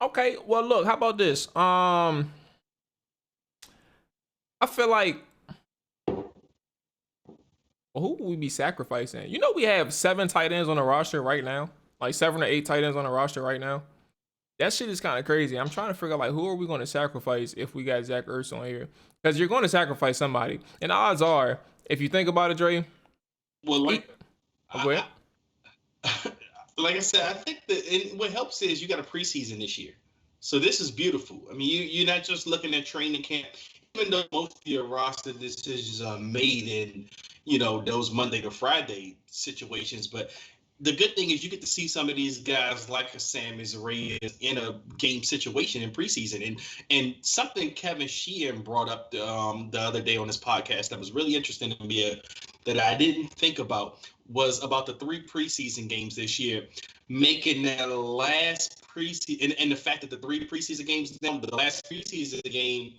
Okay, well, look, how about this? I feel like who would we be sacrificing? You know, we have 7 tight ends on the roster right now, like 7 or 8 tight ends on the roster right now. That shit is kind of crazy. I'm trying to figure out like who are we going to sacrifice if we got Zach Ertz on here, because you're going to sacrifice somebody, and odds are, if you think about it, Dre, Well, he, oh, go ahead. I, like I said, I think that and what helps is you got a preseason this year, so this is beautiful. I mean, you're not just looking at training camp, even though most of your roster decisions are made in those Monday to Friday situations. But the good thing is you get to see some of these guys like a Sammis Reyes in a game situation in preseason, and something Kevin Sheehan brought up the other day on his podcast that was really interesting to me that I didn't think about was about the 3 preseason games this year, making that last preseason and the fact that the 3 preseason games now, the last preseason game,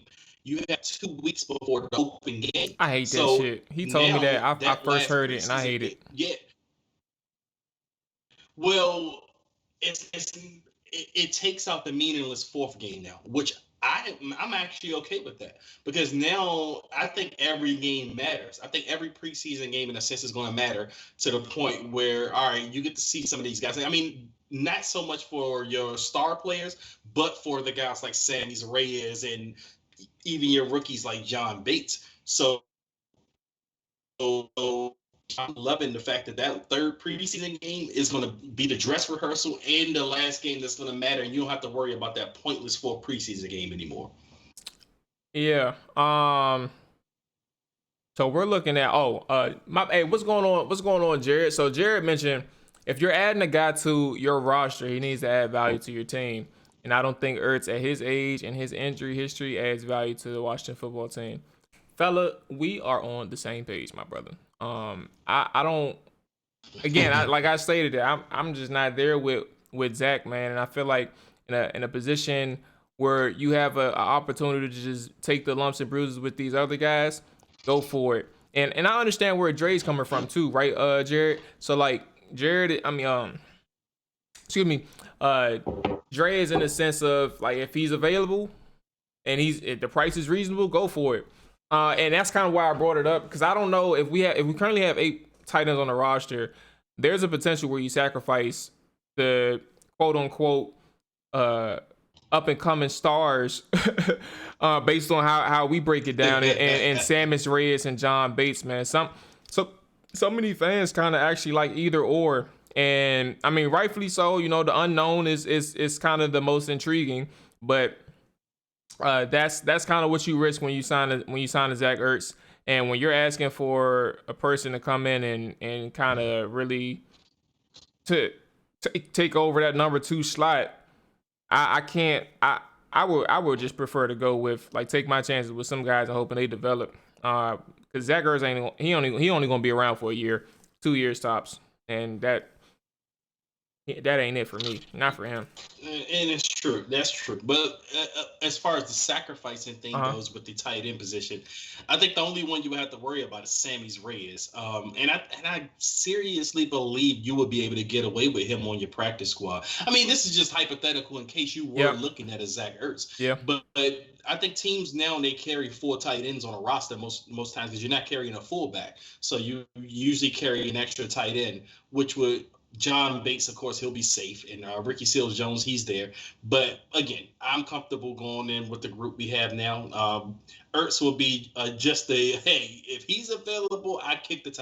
you have 2 weeks before the open game. I hate that So shit. He told me now that I that first last heard it and I preseason hate game, it. yeah. Well, it takes out the meaningless fourth game now, which I'm actually okay with that because now I think every game matters. I think every preseason game in a sense is going to matter to the point where all right, you get to see some of these guys. I mean, not so much for your star players, but for the guys like Sammis Reyes and even your rookies like John Bates. So I'm loving the fact that that third preseason game is going to be the dress rehearsal and the last game that's going to matter, and you don't have to worry about that pointless fourth preseason game anymore. Yeah. So we're looking at hey, what's going on? What's going on, Jared? So Jared mentioned if you're adding a guy to your roster, he needs to add value to your team. And I don't think Ertz at his age and his injury history adds value to the Washington football team. Fella, we are on the same page, my brother. I don't again, like I stated that I'm just not there with Zach, man, and I feel like in a position where you have a opportunity to just take the lumps and bruises with these other guys, go for it. And I understand where Dre's coming from too, right, Jared? So like Jared, I mean, excuse me, uh, Dre is in the sense of like if he's available and if the price is reasonable, go for it. And that's kind of why I brought it up because I don't know if we currently have 8 tight ends on the roster. There's a potential where you sacrifice the quote unquote up and coming stars based on how we break it down and Sammis Reyes and John Bates, man. So many fans kind of actually like either or. And I mean, rightfully so. You know, the unknown is kind of the most intriguing, but that's kind of what you risk when you sign a Zach Ertz, and when you're asking for a person to come in and kind of really to take over that number 2 slot. I can't. I would just prefer to go with like take my chances with some guys and hoping they develop. Because Zach Ertz he only gonna be around for a year, 2 years tops, and that ain't it for me, not for him. And it's true. That's true. But as far as the sacrificing thing goes with the tight end position, I think the only one you would have to worry about is Sammis Reyes. And I seriously believe you would be able to get away with him on your practice squad. I mean, this is just hypothetical in case you were looking at a Zach Ertz. Yeah. But I think teams now, they carry 4 tight ends on a roster most times because you're not carrying a fullback. So you usually carry an extra tight end, which would John Bates, of course, he'll be safe, and Ricky Seals-Jones, he's there. But again, I'm comfortable going in with the group we have now. Ertz will be just hey, if he's available, I kick the tires.